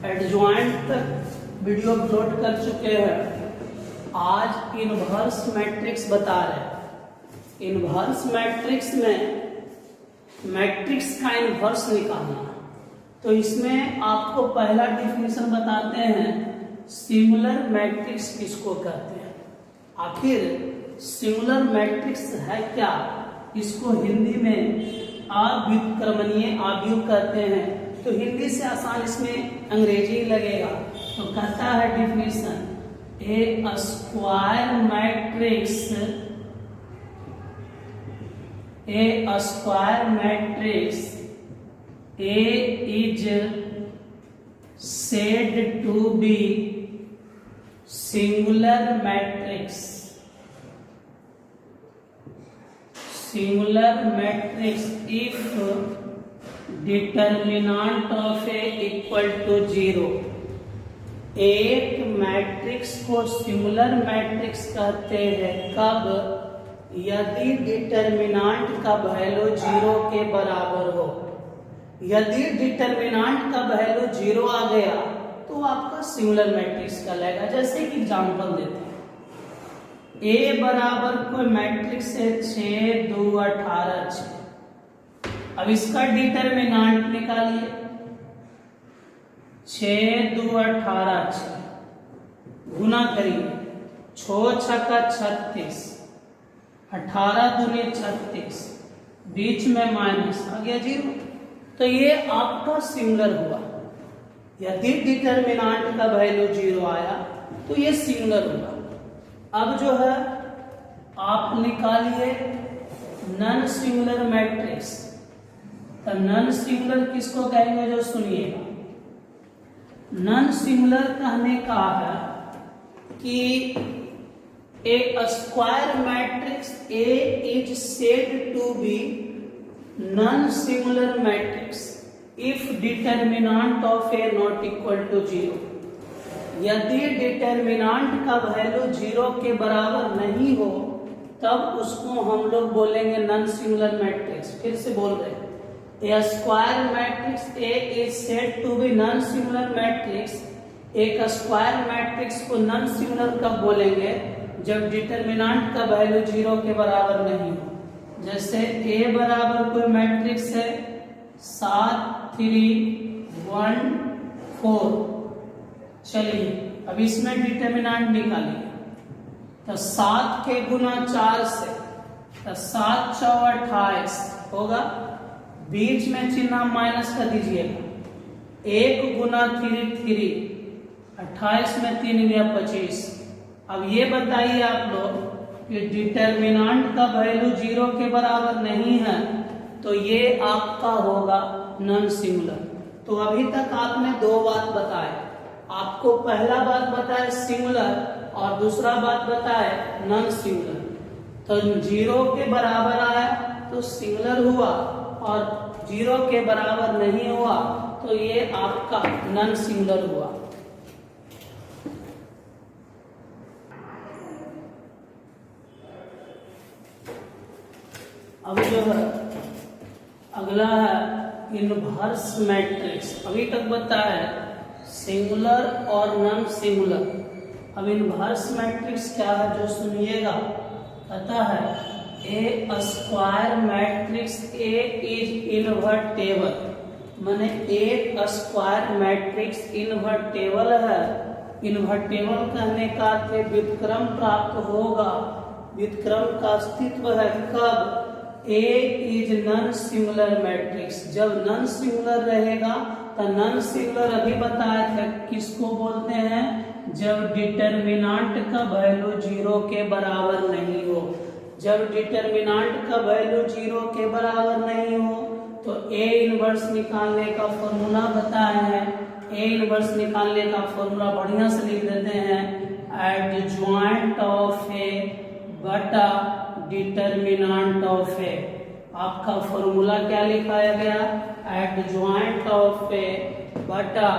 Adjoint तक video upload कर चुके हैं। आज इनवर्स मैट्रिक्स बता रहे हैं। इनवर्स मैट्रिक्स में मैट्रिक्स का इनवर्स निकालना। तो इसमें आपको पहला डिफिनेशन बताते हैं, सिंगुलर मैट्रिक्स किसको कहते हैं। आखिर सिंगुलर मैट्रिक्स है क्या? इसको हिंदी में अव्युत्क्रमणीय अवयव कहते हैं। तो हिंदी से आसान इसमें अंग्रेजी लगेगा। तो कहता है definition, A square matrix A is said to be singular matrix if determinant of A equal to 0। एक मैट्रिक्स को सिंगुलर मैट्रिक्स कहते हैं कब? यदि डिटरमिनेंट का वैल्यू 0 के बराबर हो। यदि डिटरमिनेंट का वैल्यू 0 आ गया तो आपका सिंगुलर मैट्रिक्स कहलाएगा। जैसे कि एग्जांपल देते हैं, A बराबर कोई मैट्रिक्स है 6 2 18 6। अब इसका डिटरमिनेंट निकालिए, 6 2 18 6 गुना करिए, 6 छक्का 36, 18 दूनी 36, बीच में माइनस आ गया 0। तो ये आपका सिंगुलर हुआ। यदि डिटरमिनेंट का वैल्यू 0 आया तो ये सिंगुलर हुआ। अब जो है आप निकालिए नॉन सिंगुलर मैट्रिक्स। तो नॉन सिंगुलर किसको कहेंगे? जो सुनिएगा, नॉन सिंगुलर कहने का है कि a square matrix A is said to be non-singular matrix if determinant of A not equal to 0। यदि डिटरमिनेंट का वैल्यू 0 के बराबर नहीं हो तब उसको हम लोग बोलेंगे नॉन सिंगुलर मैट्रिक्स। फिर से बोल रहे हैं, a square matrix A is said to be non singular matrix. एक स्क्वायर मैट्रिक्स को नॉन सिंगुलर कब बोलेंगे? जब डिटरमिनेंट का वैल्यू 0 के बराबर नहीं हो। जैसे A बराबर कोई मैट्रिक्स है 7 3 1 4। चलिए अब इसमें डिटरमिनेंट निकालिए। तो 7 के गुना 4 से, तो 7 4 28 होगा। बीच में चिन्ह माइनस कर दीजिएगा। 1 गुना 3 3, 28 में 3 गया 25। अब ये बताइए आप लोग कि डिटरमिनेंट का वैल्यू 0 के बराबर नहीं है तो ये आपका होगा नॉन सिंगुलर। तो अभी तक आपने दो बात बताए। आपको पहला बात बताए सिंगुलर और दूसरा बात बताए नॉन सिंगुलर। तो 0 के बराबर आया तो सिंगुलर हुआ और 0 के बराबर नहीं हुआ तो ये आपका नॉन सिंगुलर हुआ। अब जो है अगला है इनवर्स मैट्रिक्स। अभी तक बताया सिंगुलर और नॉन सिंगुलर। अब इनवर्स मैट्रिक्स क्या है जो सुनिएगा। कहता है a square matrix A is invertible. माने एक स्क्वायर मैट्रिक्स इनवर्टेबल है। इनवर्टेबल कहने का अर्थ व्युत्क्रम प्राप्त होगा। व्युत्क्रम का अस्तित्व है कब? A is non singular matrix. जब नॉन सिंगुलर रहेगा तो नॉन सिंगुलर अभी बताया था किसको बोलते हैं? जब डिटरमिनेंट का वैल्यू 0 के बराबर नहीं हो। जब डिटरमिनेंट का वैल्यू 0 के बराबर नहीं हो तो A इनवर्स निकालने का फॉर्मूला बताए हैं। A इनवर्स निकालने का फॉर्मूला बढ़िया से लिख देते हैं, एडजॉइंट ऑफ A बटा डिटरमिनेंट ऑफ A। आपका फॉर्मूला क्या लिखाया गया? एडजॉइंट ऑफ A बटा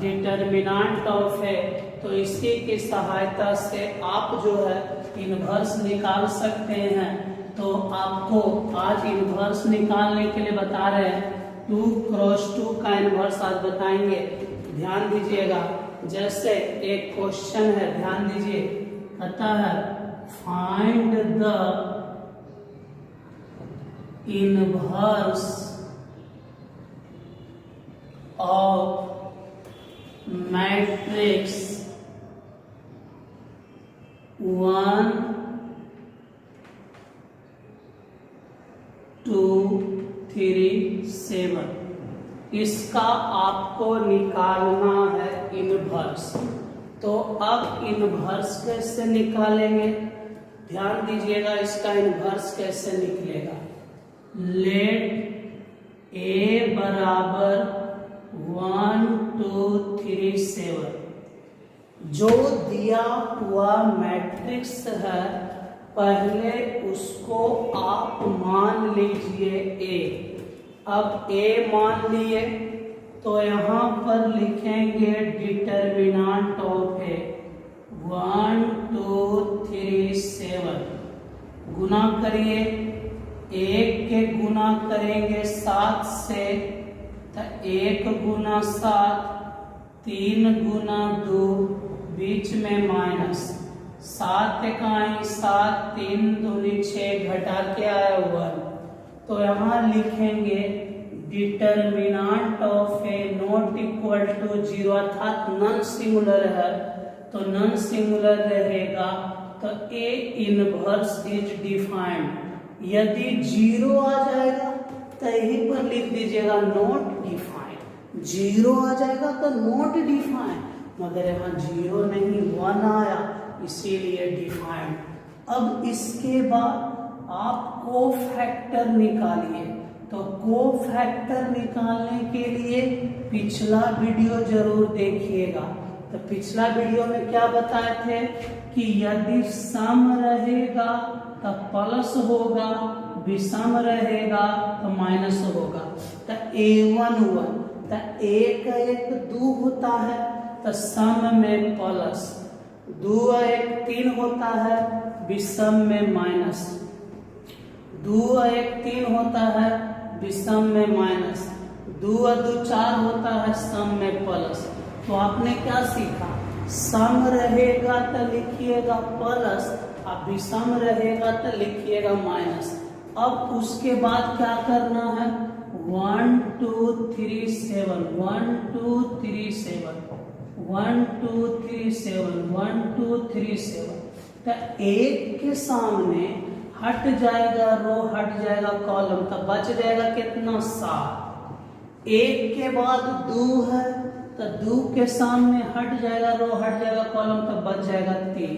डिटरमिनेंट ऑफ A। तो इसी की सहायता से आप जो है इनवर्स निकाल सकते हैं। तो आपको आज इनवर्स निकालने के लिए बता रहे हैं 2 क्रॉस 2 का इनवर्स आज बताएंगे। ध्यान दीजिएगा, जैसे एक क्वेश्चन है, ध्यान दीजिए, कहता है find the inverse of matrix 1 2 3 7। इसका आपको निकालना है इनवर्स। तो अब इनवर्स कैसे निकालेंगे, ध्यान दीजिएगा, इसका इनवर्स कैसे निकलेगा। लेट ए बराबर 1 2 3 7। जो दिया हुआ मैट्रिक्स है पहले उसको आप मान लीजिए ए। अब ए मान लिए तो यहाँ पर लिखेंगे डिटर्मिनेंट ऑफ ए 1 2 3 7। गुना करिए, 1 के गुना करेंगे 7 से तो 1 गुना 7, 3 गुना 2, बीच में माइनस, 7 इकाई 7, 3 दूनी 6, घटा के आया 1। तो यहाँ लिखेंगे determinant of A not equal to 0, अर्थात नॉन सिंगुलर है तो नॉन सिंगुलर रहेगा। तो ए इनवर्स इज डिफाइंड। यदि 0 आ जाएगा तो यहीं पर लिख दीजिएगा नॉट डिफाइंड। 0 आ जाएगा तो नॉट डिफाइंड, मगर यहाँ 0 नहीं 1 आया इसीलिए डिफाइंड। अब इसके बाद आप कोफैक्टर निकालिए। तो कोफैक्टर निकालने के लिए पिछला वीडियो जरूर देखिएगा। तो पिछला वीडियो में क्या बताए थे कि यदि सम रहेगा तो प्लस होगा, विषम रहेगा तो माइनस होगा। तो a1 1, तो 1 1 2 होता है तो सम में प्लस, 2 1 3 होता है विषम में माइनस, 2 1 3 होता है विषम में माइनस, 2 2 4 होता है सम में प्लस। तो आपने क्या सीखा, सम रहेगा तो लिखिएगा प्लस, अब विषम रहेगा तो लिखिएगा माइनस। अब उसके बाद क्या करना है, 1 2 3 7, 1 2 3 7, 1 2 3 7, 1 2 3 7। तो 1 के सामने हट जाएगा रो, हट जाएगा कॉलम, तो बच जाएगा कितना 7। 1 के बाद 2 है तो 2 के सामने हट जाएगा रो, हट जाएगा कॉलम, तो बच जाएगा 3।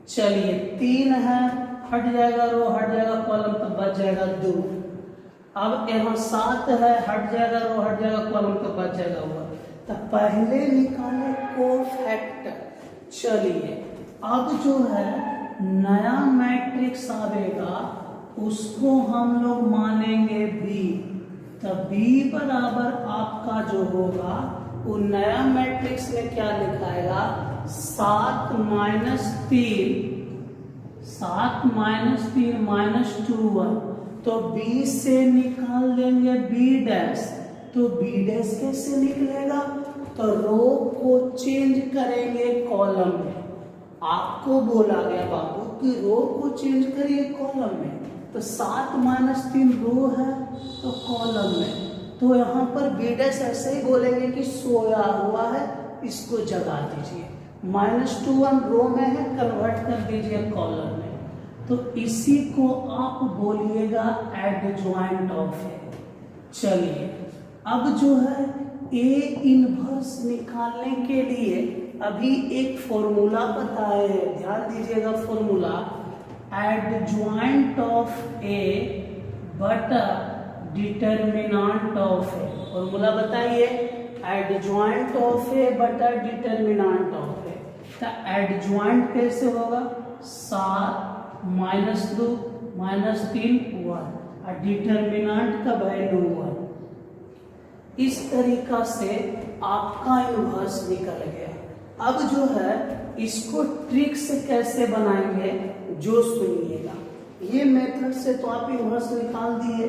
चलिए 3 है, हट जाएगा रो, हट जाएगा कॉलम, तो बच जाएगा 2। अब यहाँ 7 है, हट जाएगा रो, हट जाएगा कॉलम, तो बच जाएगा 1। तो पहले निकाले कोफैक्टर। चलिए अब जो है नया मैट्रिक्स आवेगा उसको हम लोग मानेंगे बी। तो बी बराबर आपका जो होगा वो नया मैट्रिक्स में क्या लिखाएगा, 7 माइनस 3, 7 माइनस 3 माइनस 2 1। तो बी से निकाल देंगे बी डैश। तो बी डैश कैसे निकलेगा, तो रो को चेंज करेंगे कॉलम में। आपको बोला गया बाबू कि रो को चेंज करिए कॉलम में, तो 7 माइनस 3 रो है तो कॉलम में, तो यहाँ पर बी डैश ऐसे ही बोलेंगे कि सोया हुआ है, इसको जगा दीजिए। -2 1 रो में है, कन्वर्ट कर दीजिए कॉलम में। तो इसी को आप बोलिएगा एडजॉइंट ऑफ ए। चलिए अब जो है ए इनवर्स निकालने के लिए अभी एक फॉर्मूला बताए हैं, ध्यान दीजिएगा फॉर्मूला, एडजॉइंट ऑफ ए बटा डिटर्मिनेंट ऑफ ए। फॉर्मूला बताइए, एडजॉइंट ऑफ ए बटा डिटर्मिनेंट ऑफ ए। तो एडजॉइंट कैसे होगा, 7 माइनस 2 माइनस 3 1, और डिटर्मिनेंट का वैल्यू 1। इस तरीका से आपका इनवर्स निकल गया। अब जो है इसको ट्रिक से कैसे बनाएंगे जो सुनिएगा। ये मेथड से तो आप इनवर्स निकाल दिए,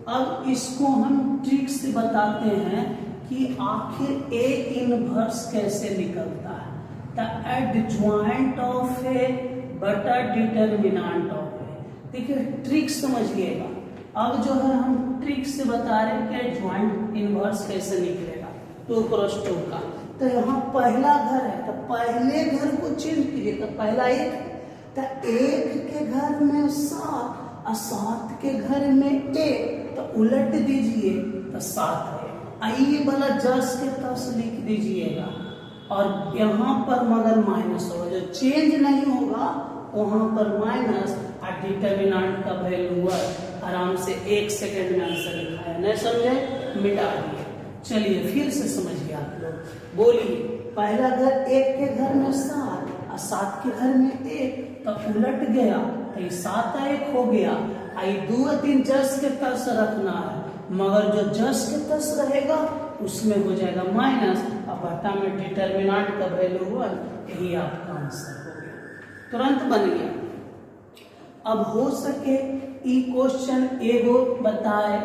अब इसको हम ट्रिक से बताते हैं कि आखिर ए इनवर्स कैसे निकलता है। द एडजॉइंट ऑफ ए बटा डिटरमिनेंट ऑफ ए। देखिए ट्रिक समझिएगा। अब जो है हम ट्रिक से बता रहे हैं कि एडजॉइंट इनवर्स कैसे निकलेगा 2x2 का। तो यहाँ पहला घर है तो पहले घर को चेंज कीजिए। तो पहला एक, तो एक के घर में 7 और 7 के घर में 1, तो उलट दीजिए तो 7 है। ये वाला जस के तस लिख दीजिएगा और यहाँ पर मगर माइनस होगा, जो चेंज नहीं होगा वहां पर माइनस और डिटरमिनेंट का वैल्यू आराम से 1 सेकेंड में आंसर लिखा है। नहीं समझे, मिटा दिए। चलिए फिर से समझिए आप लोग, बोलिए। पहला घर 1 के घर में 7 और 7 के घर में 1, तो उलट गया तो ये 7 और 1 हो गया। आई 2 और 3 जस के तस रखना है, मगर जो जस के तस रहेगा उसमें हो जाएगा माइनस और बटा में डिटरमिनेंट का वैल्यू 1। यही आपका आंसर हो गया, तुरंत बन गया। अब हो सके ई क्वेश्चन एगो बताए,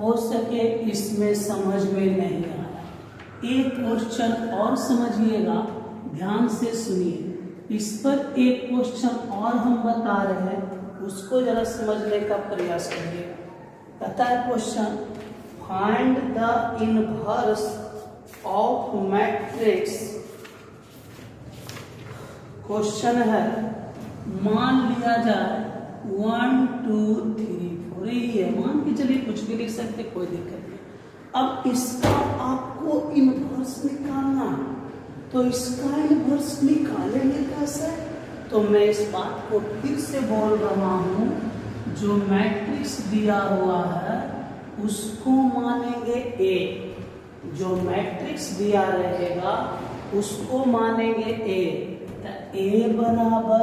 हो सके इसमें समझ में नहीं आया, एक क्वेश्चन और समझिएगा, ध्यान से सुनिए। इस पर एक क्वेश्चन और हम बता रहे हैं, उसको जरा समझने का प्रयास करिए। पता है question, find the inverse of matrix. Question है, मान लिया जाए 1 2 3 4 यही है, मान के चलिए कुछ भी लिख सकते, कोई दिक्कत नहीं। अब इसका आपको इनवर्स निकालना है, तो इसका इनवर्स निकालेंगे कैसे? तो मैं इस बात को फिर से बोल रहा हूं, जो मैट्रिक्स दिया हुआ है उसको मानेंगे ए, जो मैट्रिक्स दिया रहेगा उसको मानेंगे ए। तो ए बराबर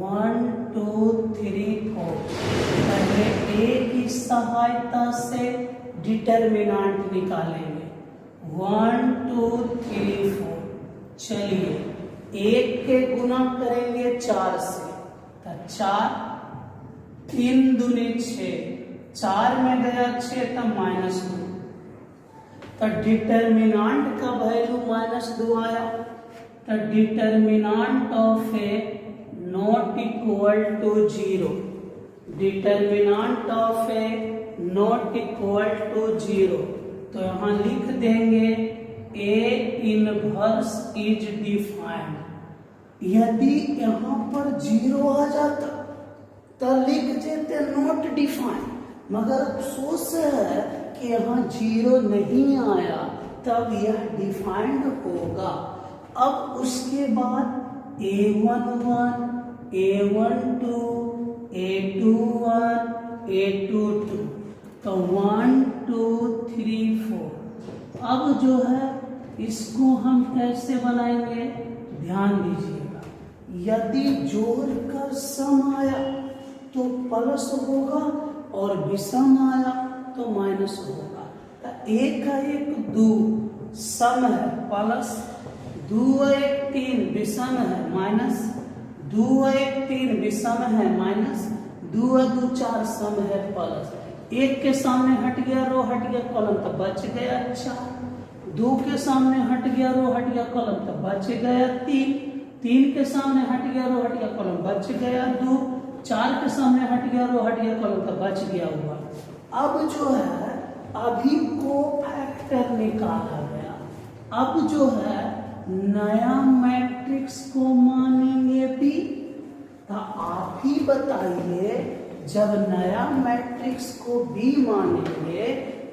1 2 3 4। पहले ए की सहायता से डिटरमिनेंट निकालेंगे 1 2 3 4। चलिए 1 के गुना करेंगे 4 से, तो 4 3 दूनी 6, 4 में गया 6 तो -2, तो डिटरमिनेंट का वैल्यू -2 आया। तो determinant of A not equal to 0, determinant of A not equal to 0। तो यहाँ लिख देंगे ए इनवर्स इज डिफाइंड। यदि यहाँ पर 0 आ जाता तो लिख देते नॉट डिफाइंड, मगर अफसोस है कि यहाँ 0 नहीं आया, तब यह डिफाइंड होगा। अब उसके बाद A11 A12 A21 A22, तो 1 2 3 4। अब जो है इसको हम कैसे बनाएंगे, ध्यान दीजिएगा। यदि जोड़ कर सम आया तो प्लस होगा और विषम आया तो माइनस होगा। तो 1 का 1 2 सम है प्लस, 2 1 3 विषम है माइनस, 2 1 3 विषम है माइनस, 2 2 4 सम है प्लस। 1 के सामने हट गया रो हट गया कॉलम तो बच गया 4, 2 के सामने हट गया रो हट गया कॉलम तो बच गया 3, 3 के सामने हट गया रो हट गया कॉलम बच गया 2, 4 के सामने हट गया रो हट गया कॉलम तो बच गया हुआ। अब जो है अभी कोफैक्टर निकाला गया। अब जो है नया मैट्रिक्स को मानेंगे बी। तो आप ही बताइए, जब नया मैट्रिक्स को बी मानेंगे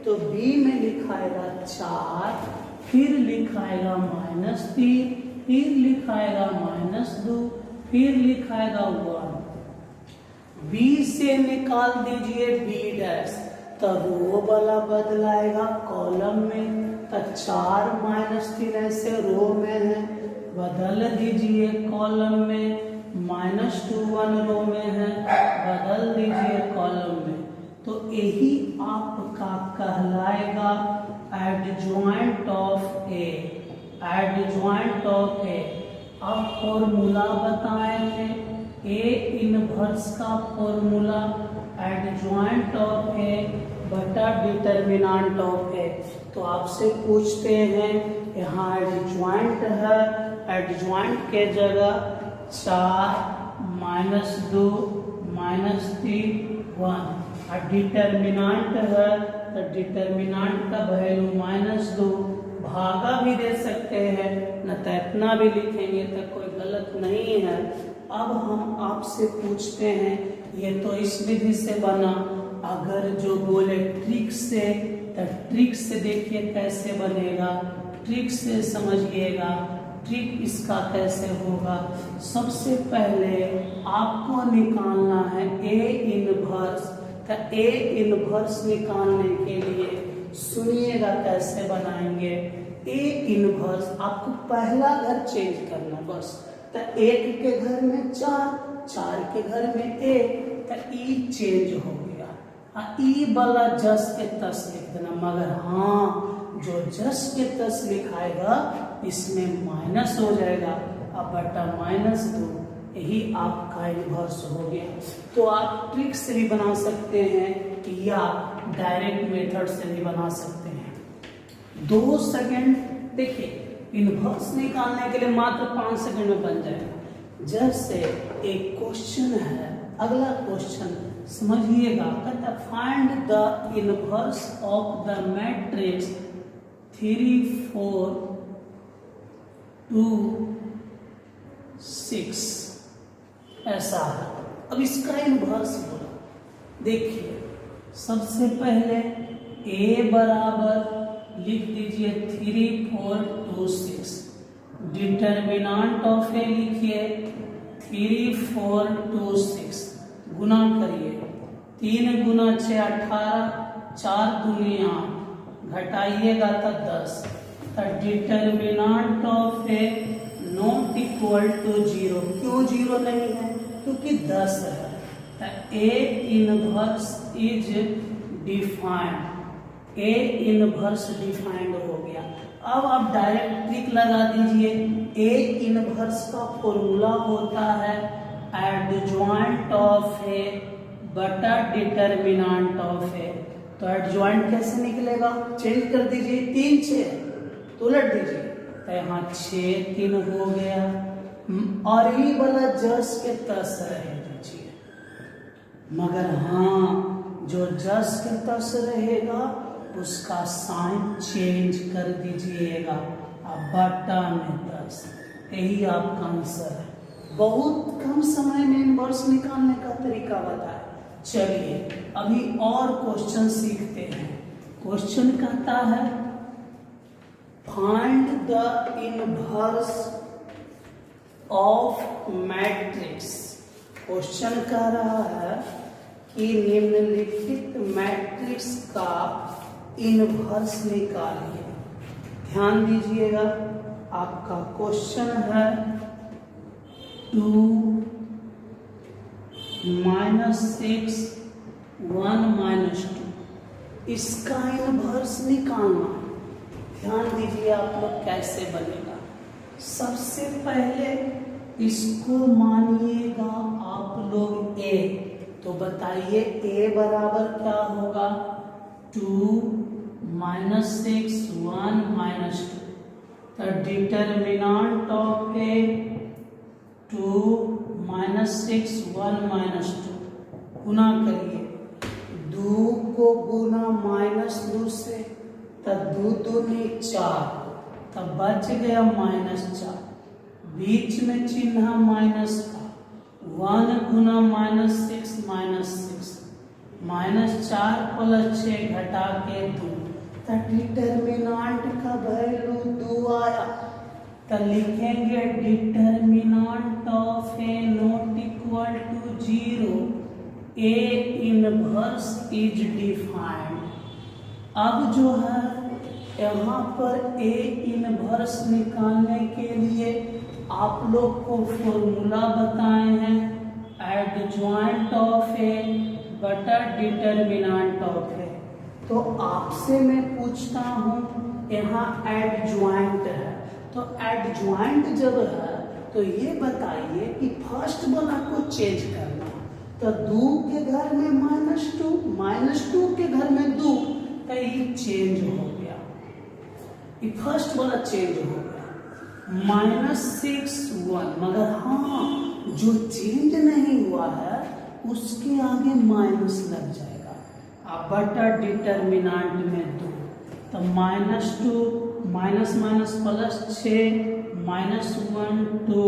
तो बी में लिखाएगा 4, फिर लिखाएगा -3, फिर लिखाएगा -2, फिर लिखाएगा 1। बी से निकाल दीजिए बी डैश, तो रो वाला बदलाएगा कॉलम में, तो 4 -3 ऐसे रो में है, बदल दीजिए कॉलम में, -2 1 रो में है, बदल दीजिए कॉलम में। तो यही आपका कहलाएगा adjoint of A, adjoint of A. अब फॉर्मूला बताएंगे, ए इनवर्स का फॉर्मूला एडजॉइंट ऑफ ए बटा डिटर्मिनेंट ऑफ ए। तो आपसे पूछते हैं यहाँ एडजॉइंट है, एडजॉइंट के जगह 4 -2 -3 1 और डिटर्मिनेंट है तो डिटर्मिनेंट का वैल्यू -2 भागा भी दे सकते हैं न, तो इतना भी लिखेंगे तो कोई गलत नहीं है। अब हम आपसे पूछते हैं, ये तो इस विधि से बना, अगर जो बोले ट्रिक से, तो ट्रिक से देखिए कैसे बनेगा, ट्रिक से समझिएगा। ट्रिक इसका कैसे होगा, सबसे पहले आपको निकालना है ए इनवर्स। तो ए इनवर्स निकालने के लिए सुनिएगा कैसे बनाएंगे। ए इनवर्स आपको पहला घर चेंज करना बस। तो 1 के घर में 4, 4 के घर में 1, तो ई चेंज हो गया। ई वाला जस के तस लिख देना, मगर हाँ जो जस के तस लिखाएगा इसमें माइनस हो जाएगा। अब बटा -2, यही आपका इनवर्स हो गया। तो आप ट्रिक से भी बना सकते हैं या डायरेक्ट मेथड से भी बना सकते हैं। 2 सेकंड देखिए, इनवर्स निकालने के लिए मात्र 5 सेकंड में बन जाएगा। जैसे एक क्वेश्चन है, अगला क्वेश्चन समझिएगा, कहता find the inverse of the matrix 3 4 2 6, ऐसा है। अब इसका इनवर्स बोला, देखिए सबसे पहले a बराबर लिख दीजिए 3 4 2 6, डिटर्मिनेंट ऑफ ए लिखिए 3 4 2 6, गुना करिए 3 गुना 6 18, 4 दूनी 8, घटाइएगा तो 10। तो determinant of A not equal to 0। क्यों 0 नहीं है, क्योंकि 10 है। तो A inverse is defined, A inverse defined हो गया। अब आप डायरेक्ट ट्रिक लगा दीजिए। ए इनवर्स का फॉर्मूला होता है एडजॉइंट ऑफ ए बटा डिटर्मिनेंट ऑफ ए। तो एडजॉइंट कैसे निकलेगा, चेंज कर दीजिए, 3 6 तो उलट दीजिए, तो यहाँ 6 3 हो गया। और ये वाला जस के तस रहे दीजिए, मगर हाँ जो जस के तस रहेगा उसका साइन चेंज कर दीजिएगा। अब बटा में 10, यही आपका आंसर है। बहुत कम समय में इनवर्स निकालने का तरीका बताया। चलिए अभी और क्वेश्चन सीखते हैं। क्वेश्चन कहता है find the inverse of matrix. Question कह रहा है कि निम्नलिखित मैट्रिक्स का इनवर्स निकालिए। ध्यान दीजिएगा, आपका क्वेश्चन है 2 -6 1 -2, इसका इनवर्स निकालना। ध्यान दीजिए आप लोग कैसे बनेगा। सबसे पहले इसको मानिएगा आप लोग a, तो बताइए a बराबर क्या होगा, 2 -6 1 -2। तो डिटर्मिनेंट ऑफ ए 2 -6 1 -2, गुना करिए 2 को गुना -2 से, तब 2 दूनी 4, तब बच गया -4, बीच में चिन्ह माइनस का, 1 गुना -6 -6, -4 + 6 घटा के 2, तो डिटर्मिनेंट का वैल्यू 2 आया। तो लिखेंगे determinant of A not equal to 0, A inverse is defined. अब जो है यहाँ पर ए इनवर्स निकालने के लिए आप लोग को फॉर्मूला बताए हैं एडजॉइंट ऑफ ए बटा डिटर्मिनेंट ऑफ ए। तो आपसे मैं पूछता हूँ, यहाँ एडजॉइंट है, तो एडजॉइंट जब है तो ये बताइए कि फर्स्ट वाला को चेंज करना। तो 2 के घर में -2 के घर में 2, तो ये चेंज हो गया, ये फर्स्ट वाला चेंज हो गया -6 1। मगर हाँ, जो चेंज नहीं हुआ है उसके आगे माइनस लग जाएगा। अब बटा डिटर्मिनेंट में 2, तो -2 माइनस माइनस प्लस 6 -1 2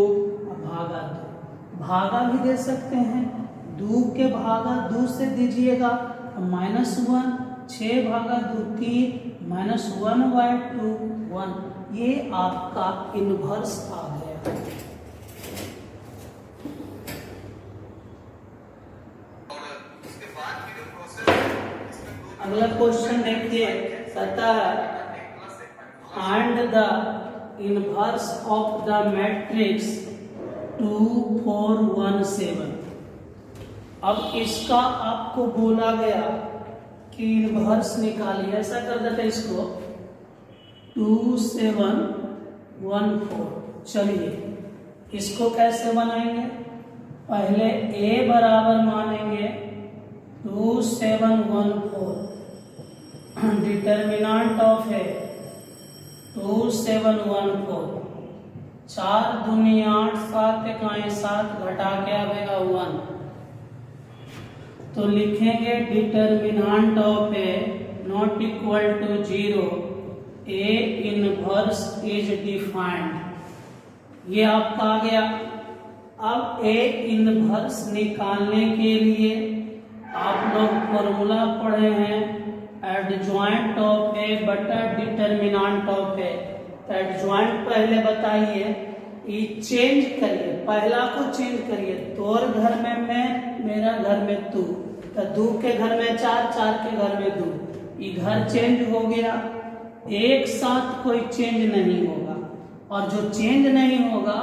भागा 2, भागा भी दे सकते हैं, 2 के भागा 2 से दीजिएगा, -1 6 भागा 2 3 -1/2 1। ये आपका इनवर्स आ गया। अगला क्वेश्चन देखिए, कहता है find the inverse of the matrix 2 4 1 7। अब इसका आपको बोला गया कि इनवर्स निकालिए। ऐसा कर देते हैं इसको 2 7 1 4। चलिए इसको कैसे बनाएंगे, पहले a बराबर मानेंगे 2 7 1 4, डिटर्मिनेंट ऑफ है 2 7 1 4, 4 दूनी 8 7 इकाई 7 घटा के आएगा 1। तो लिखेंगे determinant of A not equal to 0, A inverse is defined. ये आपका आ गया। अब ए इनवर्स निकालने के लिए आप लोग फॉर्मूला पढ़े हैं, एडजॉइंट ऑफ ए बटा डिटर्मिनेंट ऑफ ए। तो एडजॉइंट पहले बताइए, ये चेंज करिए, पहला को चेंज करिए, तोर घर में मैं, मेरा घर में तू, तो 2 के घर में 4 4 के घर में 2, ये घर चेंज हो गया। एक साथ कोई चेंज नहीं होगा, और जो चेंज नहीं होगा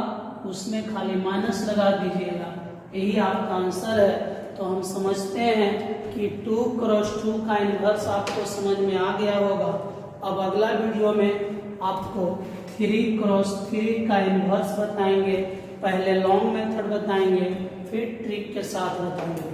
उसमें खाली माइनस लगा दीजिएगा, यही आपका आंसर है। तो हम समझते हैं कि 2 क्रॉस 2 का इनवर्स आपको समझ में आ गया होगा। अब अगला वीडियो में आपको 3 क्रॉस 3 का इनवर्स बताएंगे, पहले लॉन्ग मेथड बताएंगे, फिर ट्रिक के साथ बताएंगे।